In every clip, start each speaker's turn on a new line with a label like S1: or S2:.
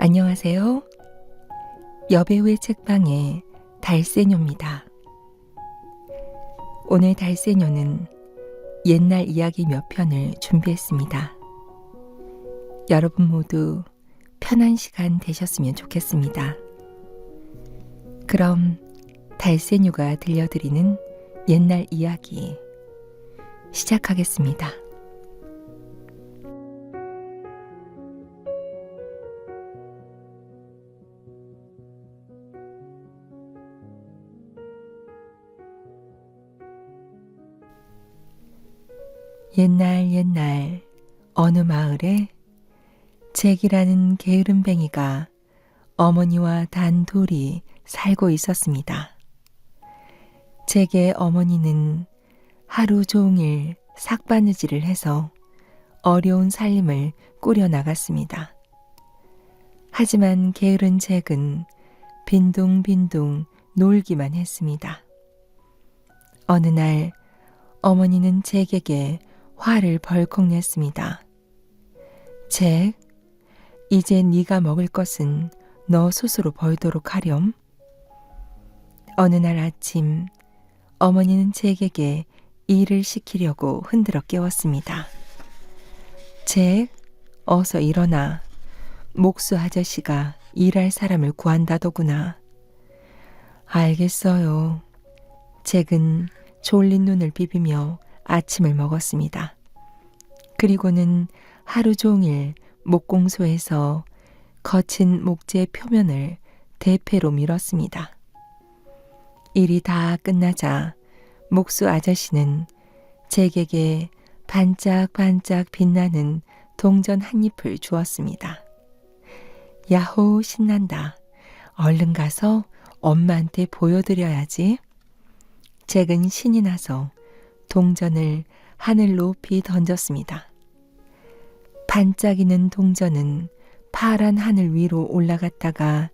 S1: 안녕하세요. 여배우의 책방의 달새녀입니다. 오늘 달새녀는 옛날 이야기 몇 편을 준비했습니다. 여러분 모두 편한 시간 되셨으면 좋겠습니다. 그럼 달새녀가 들려드리는 옛날 이야기 시작하겠습니다. 옛날 어느 마을에 잭이라는 게으름뱅이가 어머니와 단둘이 살고 있었습니다. 잭의 어머니는 하루 종일 삭바느질을 해서 어려운 살림을 꾸려나갔습니다. 하지만 게으른 잭은 빈둥빈둥 놀기만 했습니다. 어느 날 어머니는 잭에게 화를 벌컥 냈습니다. 잭, 이제 네가 먹을 것은 너 스스로 벌도록 하렴. 어느 날 아침 어머니는 잭에게 일을 시키려고 흔들어 깨웠습니다. 잭, 어서 일어나. 목수 아저씨가 일할 사람을 구한다더구나. 알겠어요. 잭은 졸린 눈을 비비며 아침을 먹었습니다. 그리고는 하루 종일 목공소에서 거친 목재 표면을 대패로 밀었습니다. 일이 다 끝나자 목수 아저씨는 잭에게 반짝반짝 빛나는 동전 한 잎을 주었습니다. 야호, 신난다. 얼른 가서 엄마한테 보여드려야지. 잭은 신이 나서 동전을 하늘 높이 던졌습니다. 반짝이는 동전은 파란 하늘 위로 올라갔다가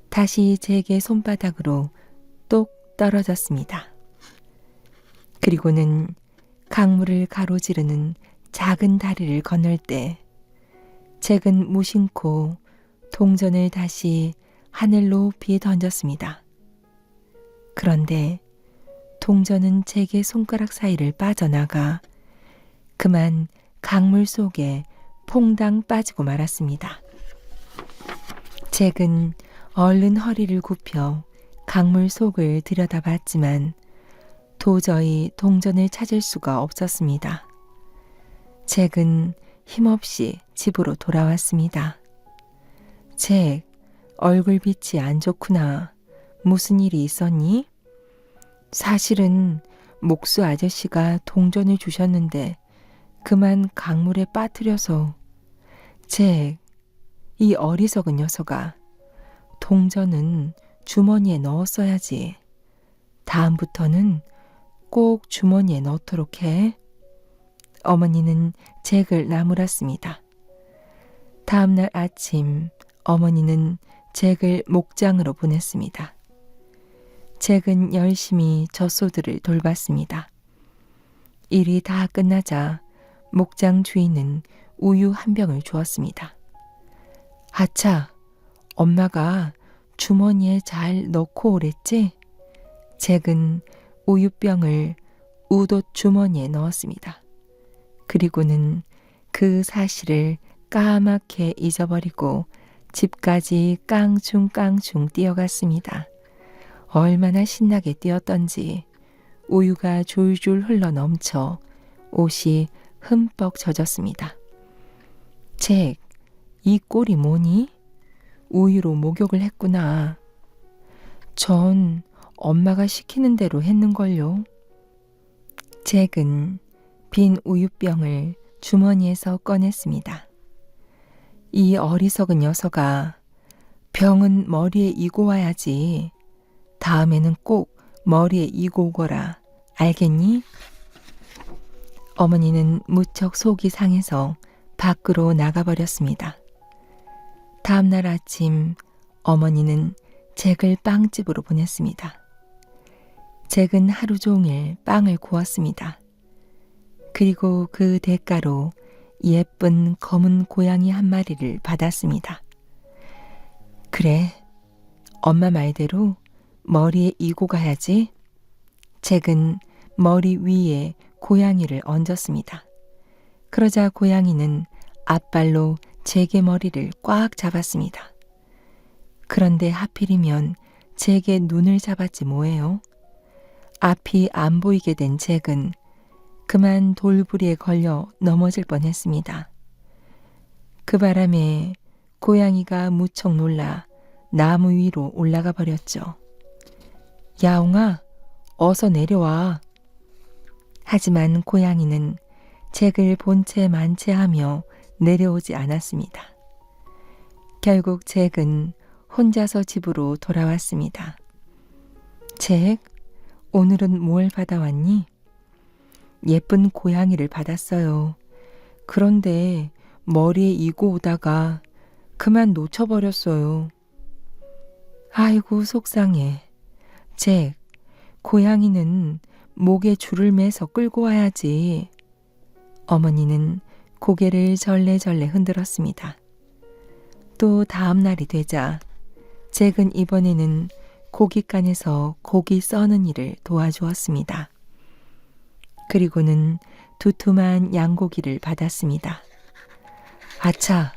S1: 다시 잭의 손바닥으로 똑 떨어졌습니다. 그리고는 강물을 가로지르는 작은 다리를 건널 때 잭은 무심코 동전을 다시 하늘 높이 던졌습니다. 그런데 동전은 잭의 손가락 사이를 빠져나가 그만 강물 속에 퐁당 빠지고 말았습니다. 잭은 얼른 허리를 굽혀 강물 속을 들여다봤지만 도저히 동전을 찾을 수가 없었습니다. 잭은 힘없이 집으로 돌아왔습니다. 잭, 얼굴빛이 안 좋구나. 무슨 일이 있었니? 사실은 목수 아저씨가 동전을 주셨는데 그만 강물에 빠뜨려서. 잭, 이 어리석은 녀석아. 동전은 주머니에 넣었어야지. 다음부터는 꼭 주머니에 넣도록 해. 어머니는 잭을 나무랐습니다. 다음날 아침 어머니는 잭을 목장으로 보냈습니다. 잭은 열심히 젖소들을 돌봤습니다. 일이 다 끝나자 목장 주인은 우유 한 병을 주었습니다. 아차, 엄마가 주머니에 잘 넣고 오랬지? 잭은 우유병을 우옷 주머니에 넣었습니다. 그리고는 그 사실을 까맣게 잊어버리고 집까지 깡충깡충 뛰어갔습니다. 얼마나 신나게 뛰었던지 우유가 줄줄 흘러 넘쳐 옷이 흠뻑 젖었습니다. 잭, 이 꼴이 뭐니? 우유로 목욕을 했구나. 전 엄마가 시키는 대로 했는걸요. 잭은 빈 우유병을 주머니에서 꺼냈습니다. 이 어리석은 녀석아, 병은 머리에 이고 와야지. 다음에는 꼭 머리에 이고 오거라. 알겠니? 어머니는 무척 속이 상해서 밖으로 나가버렸습니다. 다음날 아침 어머니는 잭을 빵집으로 보냈습니다. 잭은 하루 종일 빵을 구웠습니다. 그리고 그 대가로 예쁜 검은 고양이 한 마리를 받았습니다. 그래, 엄마 말대로 머리에 이고 가야지. 잭은 머리 위에 고양이를 얹었습니다. 그러자 고양이는 앞발로 잭의 머리를 꽉 잡았습니다. 그런데 하필이면 잭의 눈을 잡았지 뭐예요. 앞이 안 보이게 된 잭은 그만 돌부리에 걸려 넘어질 뻔했습니다. 그 바람에 고양이가 무척 놀라 나무 위로 올라가 버렸죠. 야옹아, 어서 내려와. 하지만 고양이는 잭을 본체 만체하며 내려오지 않았습니다. 결국 잭은 혼자서 집으로 돌아왔습니다. 잭, 오늘은 뭘 받아왔니? 예쁜 고양이를 받았어요. 그런데 머리에 이고 오다가 그만 놓쳐버렸어요. 아이고 속상해. 잭, 고양이는 목에 줄을 매서 끌고 와야지. 어머니는 고개를 절레절레 흔들었습니다. 또 다음 날이 되자 잭은 이번에는 고깃간에서 고기 써는 일을 도와주었습니다. 그리고는 두툼한 양고기를 받았습니다. 아차,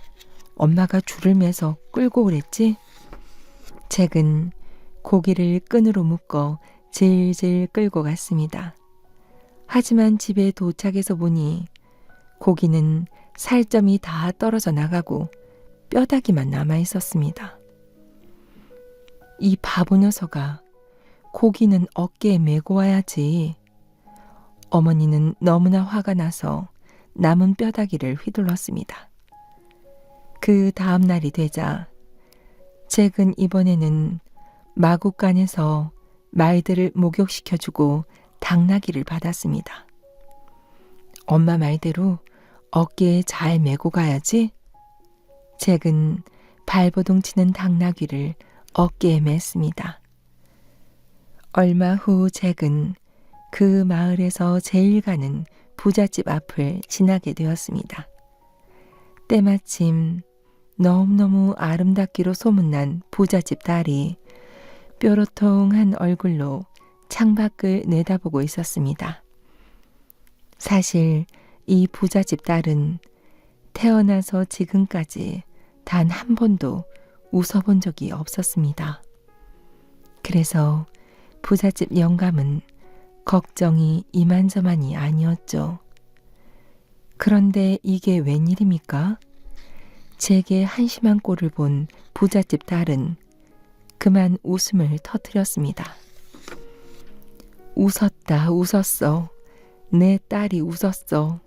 S1: 엄마가 줄을 매서 끌고 오랬지? 잭은 고기를 끈으로 묶어 질질 끌고 갔습니다. 하지만 집에 도착해서 보니 고기는 살점이 다 떨어져 나가고 뼈다귀만 남아 있었습니다. 이 바보 녀석아, 고기는 어깨에 메고 와야지. 어머니는 너무나 화가 나서 남은 뼈다귀를 휘둘렀습니다. 그 다음 날이 되자 잭은 이번에는 마구간에서 말들을 목욕시켜주고 당나귀를 받았습니다. 엄마 말대로 어깨에 잘 메고 가야지. 잭은 발버둥 치는 당나귀를 어깨에 맸습니다. 얼마 후 잭은 그 마을에서 제일 가는 부잣집 앞을 지나게 되었습니다. 때마침 너무너무 아름답기로 소문난 부잣집 딸이 뾰로통한 얼굴로 창밖을 내다보고 있었습니다. 사실 이 부잣집 딸은 태어나서 지금까지 단 한 번도 웃어본 적이 없었습니다. 그래서 부잣집 영감은 걱정이 이만저만이 아니었죠. 그런데 이게 웬일입니까? 잭의 한심한 꼴을 본 부잣집 딸은 그만 웃음을 터뜨렸습니다. 웃었다, 웃었어. 내 딸이 웃었어.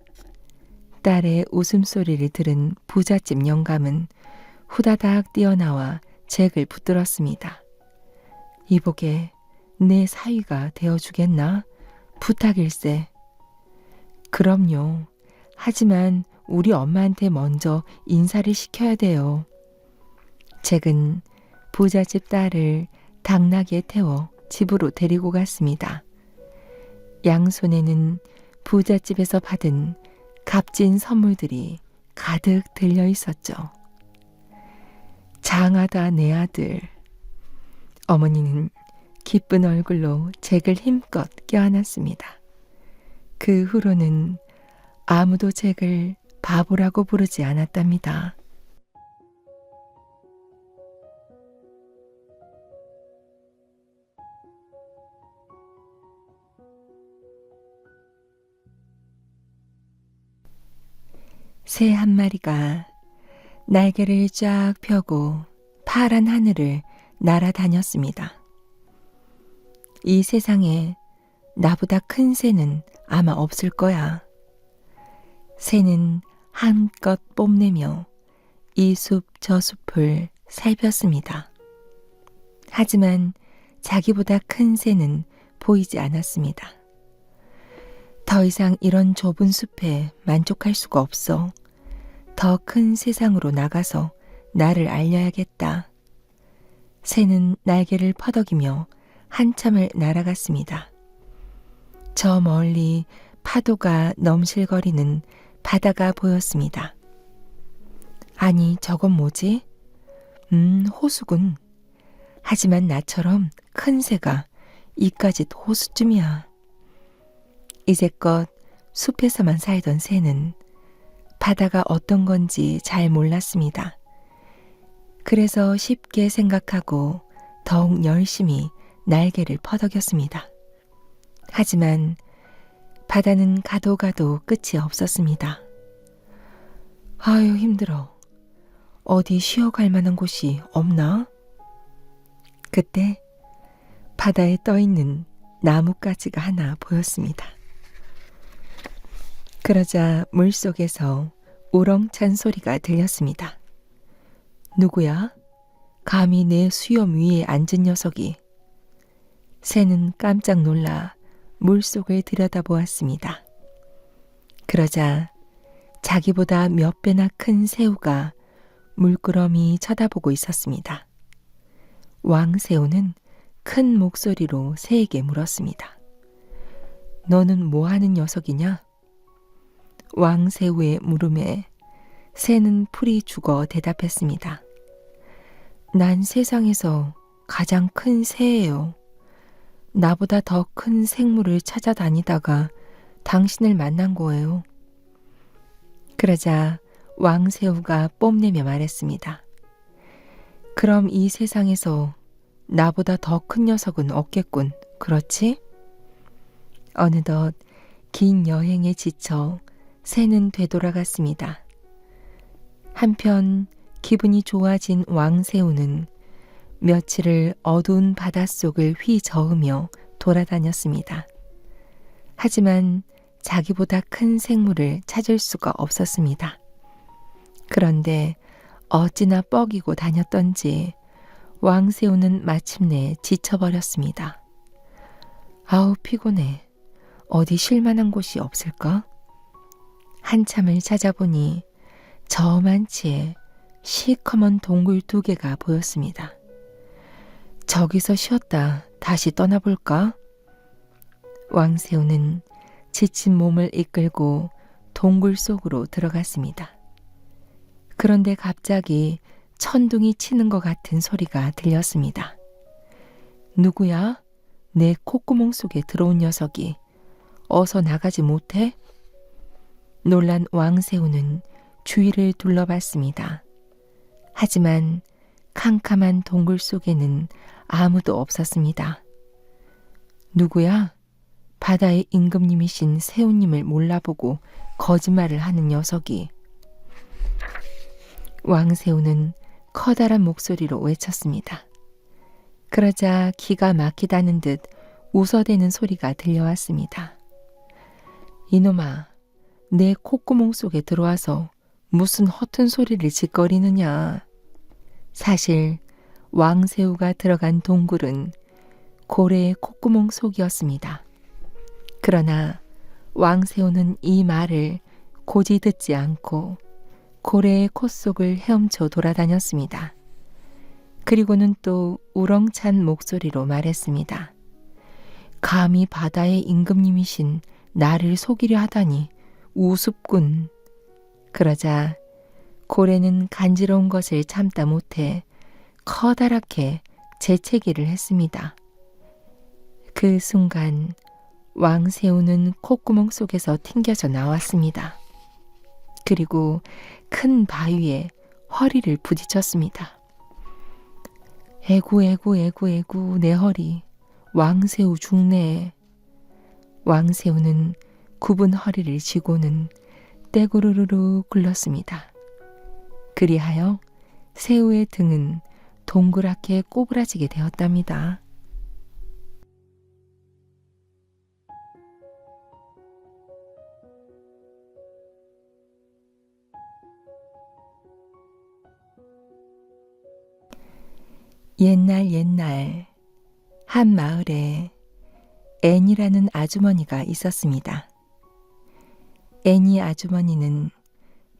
S1: 딸의 웃음소리를 들은 부잣집 영감은 후다닥 뛰어나와 잭을 붙들었습니다. 이보게, 내 사위가 되어주겠나? 부탁일세. 그럼요. 하지만 우리 엄마한테 먼저 인사를 시켜야 돼요. 잭은 부잣집 딸을 당나귀에 태워 집으로 데리고 갔습니다. 양손에는 부잣집에서 받은 값진 선물들이 가득 들려 있었죠. 장하다 내 아들. 어머니는 기쁜 얼굴로 잭을 힘껏 껴안았습니다. 그 후로는 아무도 잭을 바보라고 부르지 않았답니다. 새 한 마리가 날개를 쫙 펴고 파란 하늘을 날아다녔습니다. 이 세상에 나보다 큰 새는 아마 없을 거야. 새는 한껏 뽐내며 이 숲 저 숲을 살폈습니다. 하지만 자기보다 큰 새는 보이지 않았습니다. 더 이상 이런 좁은 숲에 만족할 수가 없어. 더 큰 세상으로 나가서 나를 알려야겠다. 새는 날개를 퍼덕이며 한참을 날아갔습니다. 저 멀리 파도가 넘실거리는 바다가 보였습니다. 아니, 저건 뭐지? 호수군. 하지만 나처럼 큰 새가 이까짓 호수쯤이야. 이제껏 숲에서만 살던 새는 바다가 어떤 건지 잘 몰랐습니다. 그래서 쉽게 생각하고 더욱 열심히 날개를 퍼덕였습니다. 하지만 바다는 가도 가도 끝이 없었습니다. 아유, 힘들어. 어디 쉬어갈 만한 곳이 없나? 그때 바다에 떠있는 나뭇가지가 하나 보였습니다. 그러자 물속에서 우렁찬 소리가 들렸습니다. 누구야? 감히 내 수염 위에 앉은 녀석이. 새는 깜짝 놀라 물속을 들여다보았습니다. 그러자 자기보다 몇 배나 큰 새우가 물끄러미 쳐다보고 있었습니다. 왕새우는 큰 목소리로 새에게 물었습니다. 너는 뭐 하는 녀석이냐? 왕새우의 물음에 새는 풀이 죽어 대답했습니다. 난 세상에서 가장 큰 새예요. 나보다 더 큰 생물을 찾아다니다가 당신을 만난 거예요. 그러자 왕새우가 뽐내며 말했습니다. 그럼 이 세상에서 나보다 더 큰 녀석은 없겠군. 그렇지? 어느덧 긴 여행에 지쳐 새는 되돌아갔습니다. 한편 기분이 좋아진 왕새우는 며칠을 어두운 바닷속을 휘저으며 돌아다녔습니다. 하지만 자기보다 큰 생물을 찾을 수가 없었습니다. 그런데 어찌나 뻐기고 다녔던지 왕새우는 마침내 지쳐버렸습니다. 아우, 피곤해. 어디 쉴 만한 곳이 없을까? 한참을 찾아보니 저만치에 시커먼 동굴 2개가 보였습니다. 저기서 쉬었다 다시 떠나볼까? 왕새우는 지친 몸을 이끌고 동굴 속으로 들어갔습니다. 그런데 갑자기 천둥이 치는 것 같은 소리가 들렸습니다. 누구야? 내 콧구멍 속에 들어온 녀석이. 어서 나가지 못해? 놀란 왕새우는 주위를 둘러봤습니다. 하지만 캄캄한 동굴 속에는 아무도 없었습니다. 누구야? 바다의 임금님이신 새우님을 몰라보고 거짓말을 하는 녀석이. 왕새우는 커다란 목소리로 외쳤습니다. 그러자 기가 막히다는 듯 웃어대는 소리가 들려왔습니다. 이놈아, 내 콧구멍 속에 들어와서 무슨 허튼 소리를 짓거리느냐. 사실 왕새우가 들어간 동굴은 고래의 콧구멍 속이었습니다. 그러나 왕새우는 이 말을 고지 듣지 않고 고래의 콧 속을 헤엄쳐 돌아다녔습니다. 그리고는 또 우렁찬 목소리로 말했습니다. 감히 바다의 임금님이신 나를 속이려 하다니 우습군. 그러자 고래는 간지러운 것을 참다 못해 커다랗게 재채기를 했습니다. 그 순간 왕새우는 콧구멍 속에서 튕겨져 나왔습니다. 그리고 큰 바위에 허리를 부딪혔습니다. 에구 에구 에구 에구 내 허리. 왕새우 죽네. 왕새우는 굽은 허리를 쥐고는 떼구르르르 굴렀습니다. 그리하여 새우의 등은 동그랗게 꼬부라지게 되었답니다. 옛날 한 마을에 애니라는 아주머니가 있었습니다. 애니 아주머니는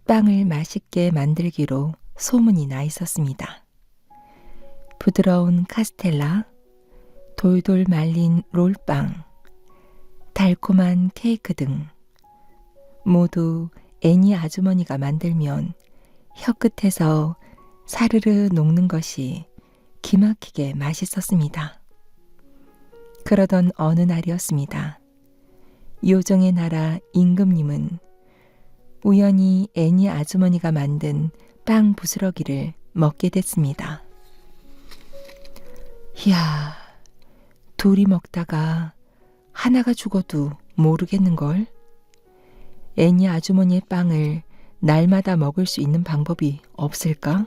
S1: 빵을 맛있게 만들기로 소문이 나 있었습니다. 부드러운 카스텔라, 돌돌 말린 롤빵, 달콤한 케이크 등 모두 애니 아주머니가 만들면 혀끝에서 사르르 녹는 것이 기막히게 맛있었습니다. 그러던 어느 날이었습니다. 요정의 나라 임금님은 우연히 애니 아주머니가 만든 빵 부스러기를 먹게 됐습니다. 이야, 둘이 먹다가 하나가 죽어도 모르겠는걸? 애니 아주머니의 빵을 날마다 먹을 수 있는 방법이 없을까?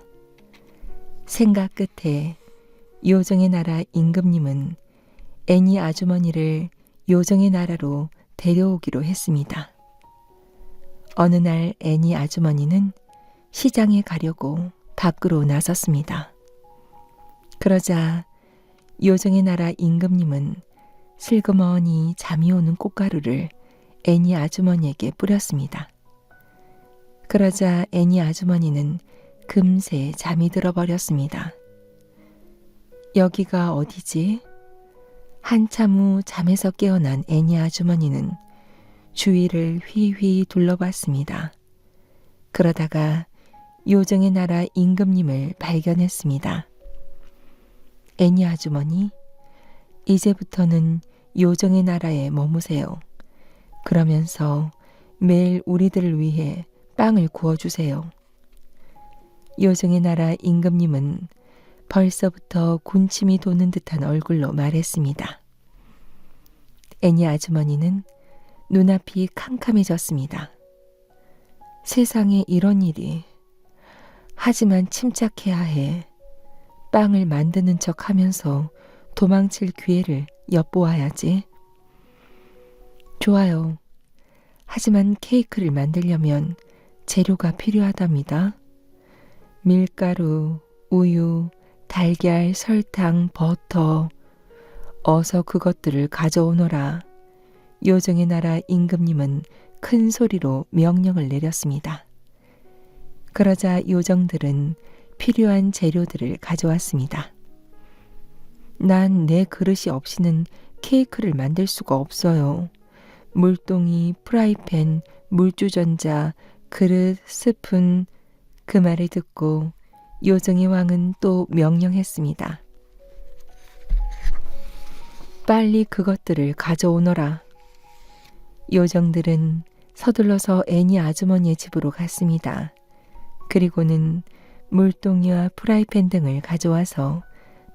S1: 생각 끝에 요정의 나라 임금님은 애니 아주머니를 요정의 나라로 데려오기로 했습니다. 어느 날 애니 아주머니는 시장에 가려고 밖으로 나섰습니다. 그러자 요정의 나라 임금님은 슬그머니 잠이 오는 꽃가루를 애니 아주머니에게 뿌렸습니다. 그러자 애니 아주머니는 금세 잠이 들어버렸습니다. 여기가 어디지? 한참 후 잠에서 깨어난 애니 아주머니는 주위를 휘휘 둘러봤습니다. 그러다가 요정의 나라 임금님을 발견했습니다. 애니 아주머니, 이제부터는 요정의 나라에 머무세요. 그러면서 매일 우리들을 위해 빵을 구워주세요. 요정의 나라 임금님은 벌써부터 군침이 도는 듯한 얼굴로 말했습니다. 애니 아주머니는 눈앞이 캄캄해졌습니다. 세상에 이런 일이. 하지만 침착해야 해. 빵을 만드는 척 하면서 도망칠 기회를 엿보아야지. 좋아요. 하지만 케이크를 만들려면 재료가 필요하답니다. 밀가루, 우유, 달걀, 설탕, 버터. 어서 그것들을 가져오너라. 요정의 나라 임금님은 큰 소리로 명령을 내렸습니다. 그러자 요정들은 필요한 재료들을 가져왔습니다. 난 내 그릇이 없이는 케이크를 만들 수가 없어요. 물동이, 프라이팬, 물주전자, 그릇, 스푼. 그 말을 듣고 요정의 왕은 또 명령했습니다. 빨리 그것들을 가져오너라. 요정들은 서둘러서 애니 아주머니의 집으로 갔습니다. 그리고는 물동이와 프라이팬 등을 가져와서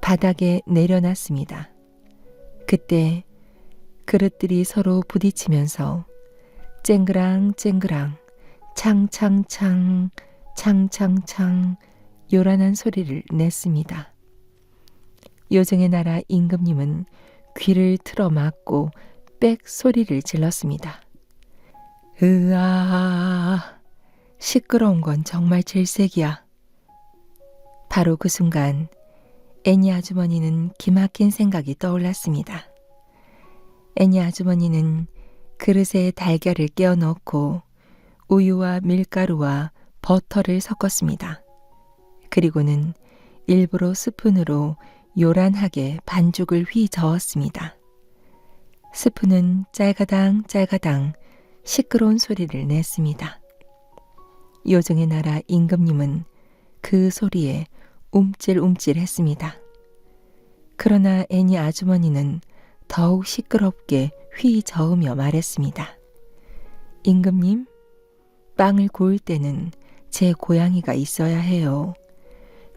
S1: 바닥에 내려놨습니다. 그때 그릇들이 서로 부딪히면서 쨍그랑 쨍그랑 창창창 창창창 요란한 소리를 냈습니다. 요정의 나라 임금님은 귀를 틀어막고 빽 소리를 질렀습니다. 으아, 시끄러운 건 정말 질색이야. 바로 그 순간 애니 아주머니는 기막힌 생각이 떠올랐습니다. 애니 아주머니는 그릇에 달걀을 깨어 넣고 우유와 밀가루와 버터를 섞었습니다. 그리고는 일부러 스푼으로 요란하게 반죽을 휘 저었습니다. 스푼은 짤가당 짤가당 시끄러운 소리를 냈습니다. 요정의 나라 임금님은 그 소리에 움찔움찔했습니다. 그러나 애니 아주머니는 더욱 시끄럽게 휘 저으며 말했습니다. 임금님, 빵을 구울 때는 제 고양이가 있어야 해요.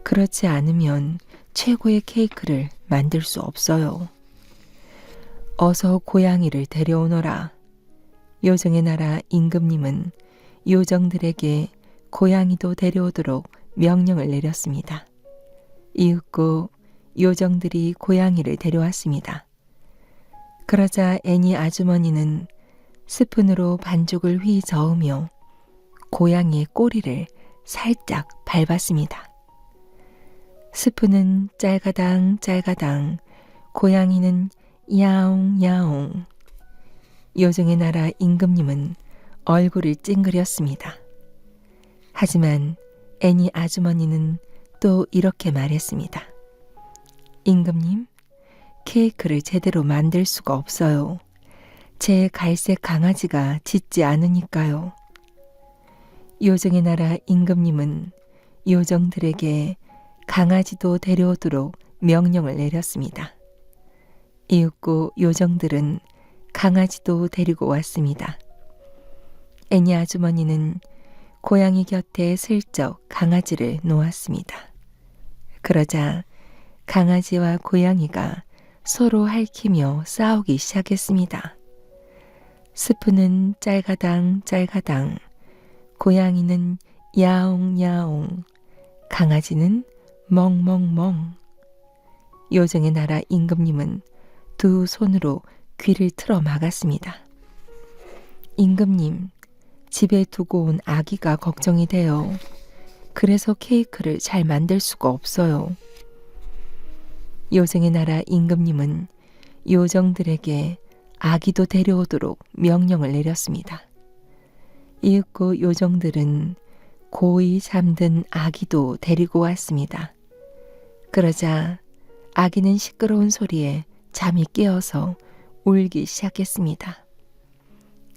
S1: 그렇지 않으면 최고의 케이크를 만들 수 없어요. 어서 고양이를 데려오너라. 요정의 나라 임금님은 요정들에게 고양이도 데려오도록 명령을 내렸습니다. 이윽고 요정들이 고양이를 데려왔습니다. 그러자 애니 아주머니는 스푼으로 반죽을 휘 저으며 고양이의 꼬리를 살짝 밟았습니다. 스푼은 짤가당 짤가당, 고양이는 야옹 야옹. 요정의 나라 임금님은 얼굴을 찡그렸습니다. 하지만 애니 아주머니는 또 이렇게 말했습니다. 임금님, 케이크를 제대로 만들 수가 없어요. 제 갈색 강아지가 짖지 않으니까요. 요정의 나라 임금님은 요정들에게 강아지도 데려오도록 명령을 내렸습니다. 이윽고 요정들은 강아지도 데리고 왔습니다. 애니 아주머니는 고양이 곁에 슬쩍 강아지를 놓았습니다. 그러자 강아지와 고양이가 서로 핥히며 싸우기 시작했습니다. 스프는 짤가당 짤가당, 고양이는 야옹야옹, 강아지는 멍멍멍. 요정의 나라 임금님은 두 손으로 귀를 틀어 막았습니다. 임금님, 집에 두고 온 아기가 걱정이 돼요. 그래서 케이크를 잘 만들 수가 없어요. 요정의 나라 임금님은 요정들에게 아기도 데려오도록 명령을 내렸습니다. 이윽고 요정들은 고이 잠든 아기도 데리고 왔습니다. 그러자 아기는 시끄러운 소리에 잠이 깨어서 울기 시작했습니다.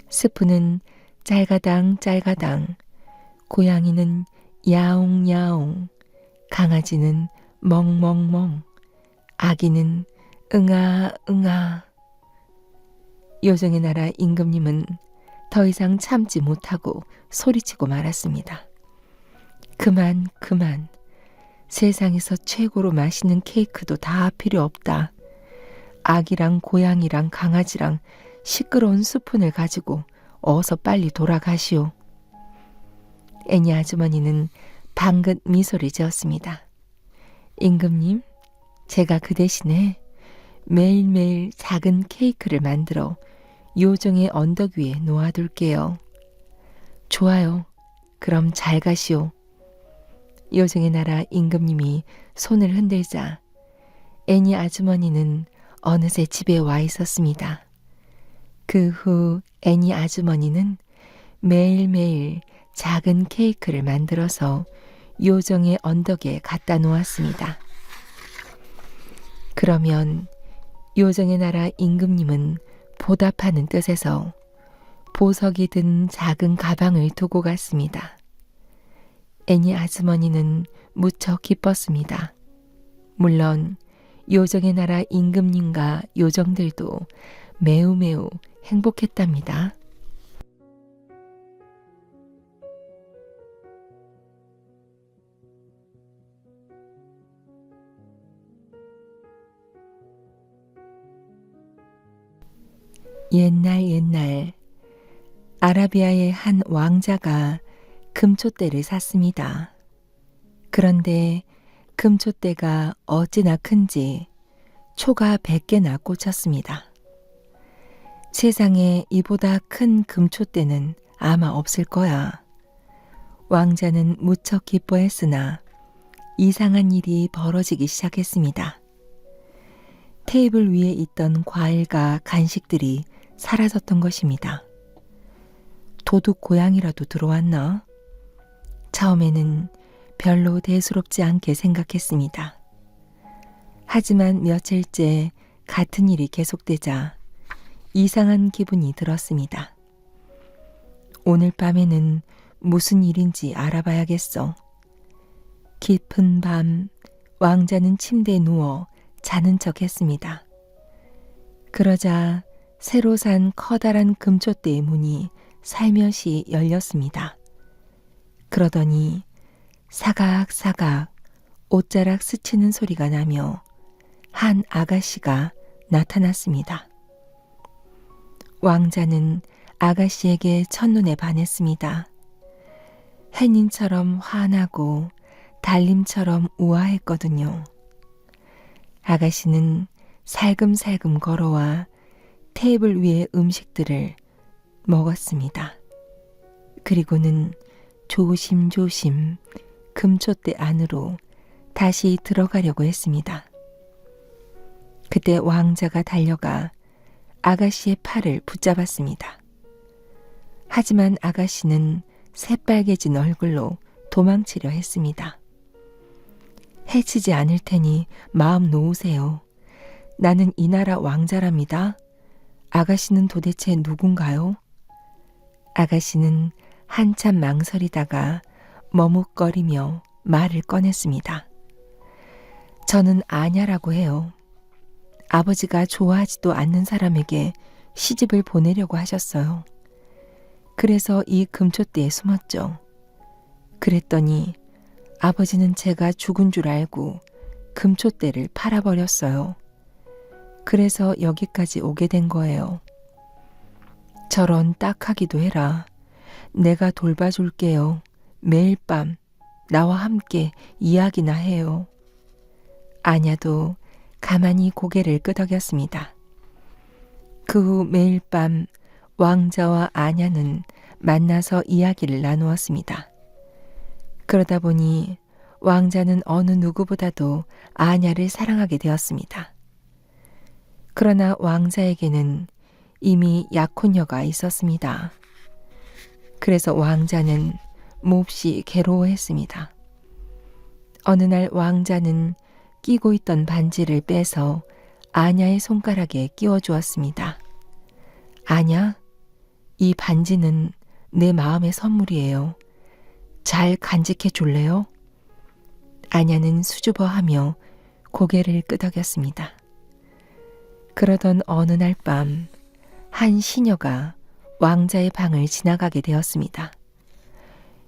S1: 스프는 짤가당 짤가당, 고양이는 야옹야옹, 강아지는 멍멍멍, 아기는 응아 응아. 요정의 나라 임금님은 더 이상 참지 못하고 소리치고 말았습니다. 그만 그만. 세상에서 최고로 맛있는 케이크도 다 필요 없다. 아기랑 고양이랑 강아지랑 시끄러운 수푼을 가지고 어서 빨리 돌아가시오. 애니 아주머니는 방긋 미소를 지었습니다. 임금님, 제가 그 대신에 매일매일 작은 케이크를 만들어 요정의 언덕 위에 놓아둘게요. 좋아요. 그럼 잘 가시오. 요정의 나라 임금님이 손을 흔들자 애니 아주머니는 어느새 집에 와 있었습니다. 그 후 애니 아주머니는 매일매일 작은 케이크를 만들어서 요정의 언덕에 갖다 놓았습니다. 그러면 요정의 나라 임금님은 보답하는 뜻에서 보석이 든 작은 가방을 두고 갔습니다. 애니 아주머니는 무척 기뻤습니다. 물론 요정의 나라 임금님과 요정들도 매우 매우 행복했답니다. 옛날 옛날 아라비아의 한 왕자가 금촛대를 샀습니다. 그런데 금촛대가 어찌나 큰지 초가 100개나 꽂혔습니다. 세상에 이보다 큰 금촛대는 아마 없을 거야. 왕자는 무척 기뻐했으나 이상한 일이 벌어지기 시작했습니다. 테이블 위에 있던 과일과 간식들이 사라졌던 것입니다. 도둑 고양이라도 들어왔나? 처음에는 별로 대수롭지 않게 생각했습니다. 하지만 며칠째 같은 일이 계속되자 이상한 기분이 들었습니다. 오늘 밤에는 무슨 일인지 알아봐야겠어. 깊은 밤 왕자는 침대에 누워 자는 척 했습니다. 그러자 새로 산 커다란 금촛대의 문이 살며시 열렸습니다. 그러더니 사각사각 옷자락 스치는 소리가 나며 한 아가씨가 나타났습니다. 왕자는 아가씨에게 첫눈에 반했습니다. 햇님처럼 환하고 달님처럼 우아했거든요. 아가씨는 살금살금 걸어와 테이블 위의 음식들을 먹었습니다. 그리고는 조심조심 금촛대 안으로 다시 들어가려고 했습니다. 그때 왕자가 달려가 아가씨의 팔을 붙잡았습니다. 하지만 아가씨는 새빨개진 얼굴로 도망치려 했습니다. 해치지 않을 테니 마음 놓으세요. 나는 이 나라 왕자랍니다. 아가씨는 도대체 누군가요? 아가씨는 한참 망설이다가 머뭇거리며 말을 꺼냈습니다. 저는 아냐라고 해요. 아버지가 좋아하지도 않는 사람에게 시집을 보내려고 하셨어요. 그래서 이 금초대에 숨었죠. 그랬더니 아버지는 제가 죽은 줄 알고 금초대를 팔아버렸어요. 그래서 여기까지 오게 된 거예요. 저런 딱하기도 해라. 내가 돌봐줄게요. 매일 밤 나와 함께 이야기나 해요. 아냐도 가만히 고개를 끄덕였습니다. 그 후 매일 밤 왕자와 아냐는 만나서 이야기를 나누었습니다. 그러다 보니 왕자는 어느 누구보다도 아냐를 사랑하게 되었습니다. 그러나 왕자에게는 이미 약혼녀가 있었습니다. 그래서 왕자는 몹시 괴로워했습니다. 어느 날 왕자는 끼고 있던 반지를 빼서 아냐의 손가락에 끼워주었습니다. 아냐, 이 반지는 내 마음의 선물이에요. 잘 간직해 줄래요? 아냐는 수줍어하며 고개를 끄덕였습니다. 그러던 어느 날 밤, 한 시녀가 왕자의 방을 지나가게 되었습니다.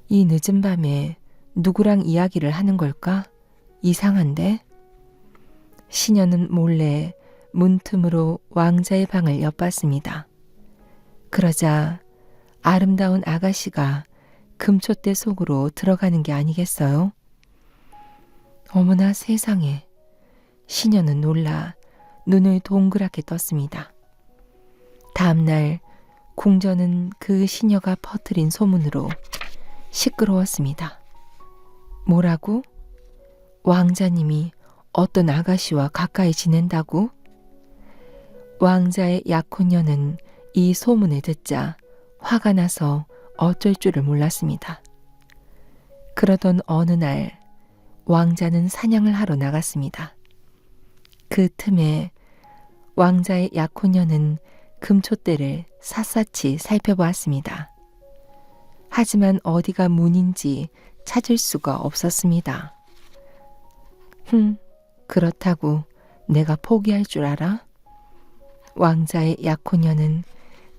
S1: 이 늦은 밤에 누구랑 이야기를 하는 걸까? 이상한데? 시녀는 몰래 문틈으로 왕자의 방을 엿봤습니다. 그러자 아름다운 아가씨가 금초대 속으로 들어가는 게 아니겠어요? 어머나 세상에. 시녀는 놀라 눈을 동그랗게 떴습니다. 다음날 궁전은 그 시녀가 퍼뜨린 소문으로 시끄러웠습니다. 뭐라고? 왕자님이 어떤 아가씨와 가까이 지낸다고? 왕자의 약혼녀는 이 소문을 듣자 화가 나서 어쩔 줄을 몰랐습니다. 그러던 어느 날 왕자는 사냥을 하러 나갔습니다. 그 틈에 왕자의 약혼녀는 금초대를 샅샅이 살펴보았습니다. 하지만 어디가 문인지 찾을 수가 없었습니다. 그렇다고 내가 포기할 줄 알아? 왕자의 약혼녀는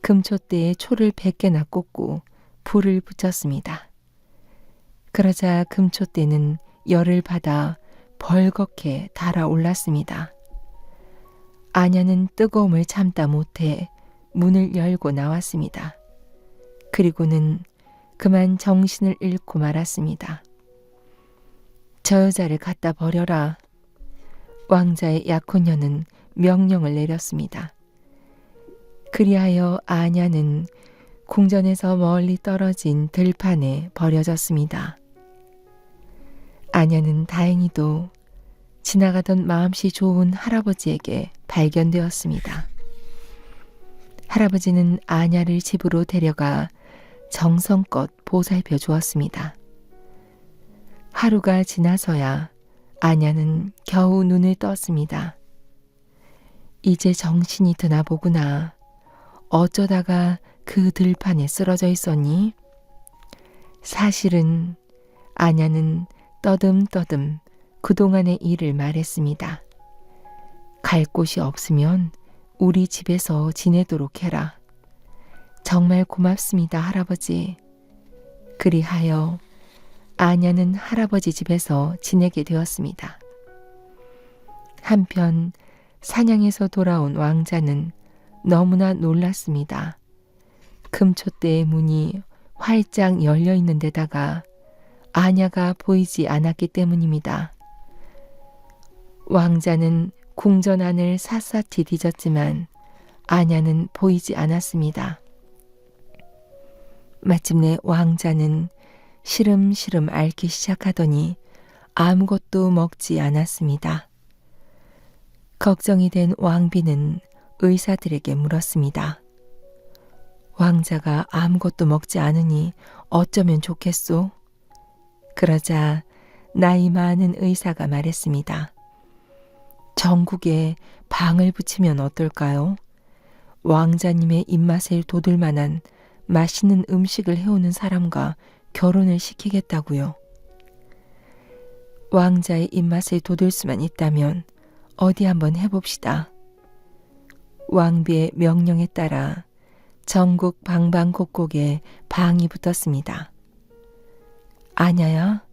S1: 금초대에 초를 100개나 꽂고 불을 붙였습니다. 그러자 금초대는 열을 받아 벌겋게 달아올랐습니다. 아냐는 뜨거움을 참다 못해 문을 열고 나왔습니다. 그리고는 그만 정신을 잃고 말았습니다. 저 여자를 갖다 버려라. 왕자의 약혼녀는 명령을 내렸습니다. 그리하여 아냐는 궁전에서 멀리 떨어진 들판에 버려졌습니다. 아냐는 다행히도 지나가던 마음씨 좋은 할아버지에게 발견되었습니다. 할아버지는 아냐를 집으로 데려가 정성껏 보살펴 주었습니다. 하루가 지나서야 아냐는 겨우 눈을 떴습니다. 이제 정신이 드나 보구나. 어쩌다가 그 들판에 쓰러져 있었니? 사실은 아냐는 떠듬떠듬 그동안의 일을 말했습니다. 갈 곳이 없으면 우리 집에서 지내도록 해라. 정말 고맙습니다, 할아버지. 그리하여 아냐는 할아버지 집에서 지내게 되었습니다. 한편 사냥에서 돌아온 왕자는 너무나 놀랐습니다. 금초대의 문이 활짝 열려 있는 데다가 아냐가 보이지 않았기 때문입니다. 왕자는 궁전 안을 샅샅이 뒤졌지만 아냐는 보이지 않았습니다. 마침내 왕자는 시름시름 앓기 시작하더니 아무것도 먹지 않았습니다. 걱정이 된 왕비는 의사들에게 물었습니다. 왕자가 아무것도 먹지 않으니 어쩌면 좋겠소? 그러자 나이 많은 의사가 말했습니다. 전국에 방을 붙이면 어떨까요? 왕자님의 입맛을 돋을 만한 맛있는 음식을 해오는 사람과 결혼을 시키겠다고요. 왕자의 입맛을 돋을 수만 있다면 어디 한번 해봅시다. 왕비의 명령에 따라 전국 방방곡곡에 방이 붙었습니다. 아냐야,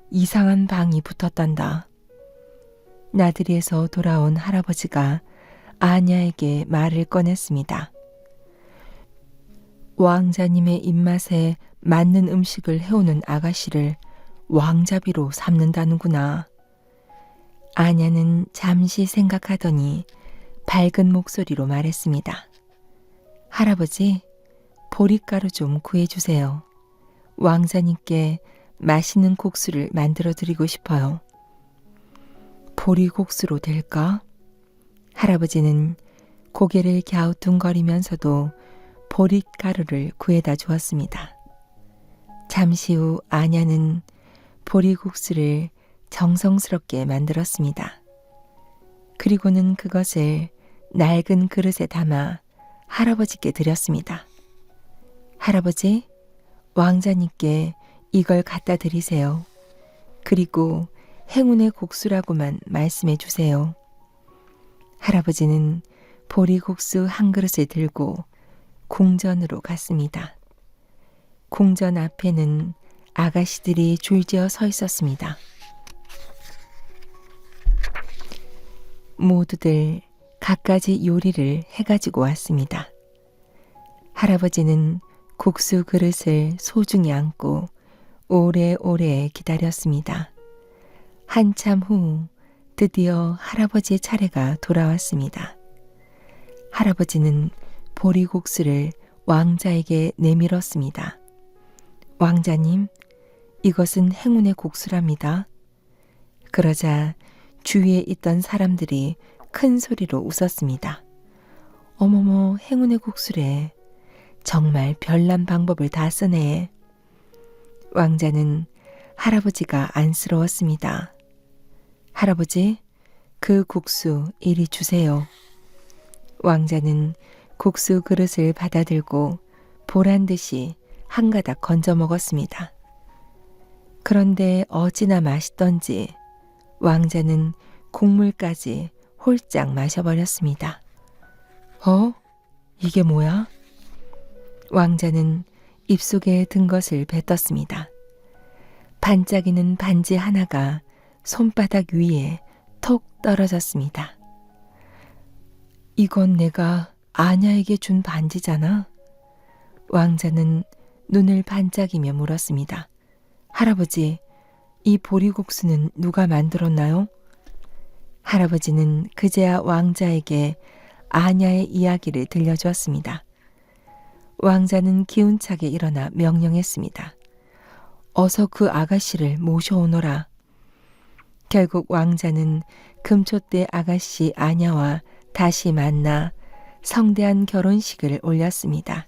S1: 이상한 방이 붙었단다. 나들이에서 돌아온 할아버지가 아냐에게 말을 꺼냈습니다. 왕자님의 입맛에 맞는 음식을 해오는 아가씨를 왕자비로 삼는다는구나. 아냐는 잠시 생각하더니 밝은 목소리로 말했습니다. 할아버지, 보리가루 좀 구해주세요. 왕자님께 맛있는 국수를 만들어 드리고 싶어요. 보리국수로 될까? 할아버지는 고개를 갸우뚱거리면서도 보리가루를 구해다 주었습니다. 잠시 후 아냐는 보리국수를 정성스럽게 만들었습니다. 그리고는 그것을 낡은 그릇에 담아 할아버지께 드렸습니다. 할아버지, 왕자님께 이걸 갖다 드리세요. 그리고 행운의 국수라고만 말씀해 주세요. 할아버지는 보리국수 한 그릇을 들고 궁전으로 갔습니다. 궁전 앞에는 아가씨들이 줄지어 서 있었습니다. 모두들 갖가지 요리를 해가지고 왔습니다. 할아버지는 국수 그릇을 소중히 안고 오래오래 기다렸습니다. 한참 후 드디어 할아버지의 차례가 돌아왔습니다. 할아버지는 보리국수를 왕자에게 내밀었습니다. 왕자님, 이것은 행운의 국수랍니다. 그러자 주위에 있던 사람들이 큰 소리로 웃었습니다. 어머머, 행운의 국수래. 정말 별난 방법을 다 쓰네. 왕자는 할아버지가 안쓰러웠습니다. 할아버지, 그 국수 이리 주세요. 왕자는 국수 그릇을 받아들고 보란듯이 한 가닥 건져 먹었습니다. 그런데 어찌나 맛있던지 왕자는 국물까지 홀짝 마셔버렸습니다. 이게 뭐야? 왕자는 입속에 든 것을 뱉었습니다. 반짝이는 반지 하나가 손바닥 위에 톡 떨어졌습니다. 이건 내가 아냐에게 준 반지잖아. 왕자는 눈을 반짝이며 물었습니다. 할아버지, 이 보리국수는 누가 만들었나요? 할아버지는 그제야 왕자에게 아냐의 이야기를 들려주었습니다. 왕자는 기운차게 일어나 명령했습니다. 어서 그 아가씨를 모셔오너라. 결국 왕자는 금초대 아가씨 아냐와 다시 만나 성대한 결혼식을 올렸습니다.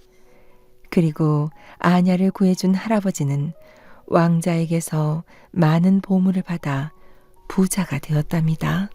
S1: 그리고 아냐를 구해준 할아버지는 왕자에게서 많은 보물을 받아 부자가 되었답니다.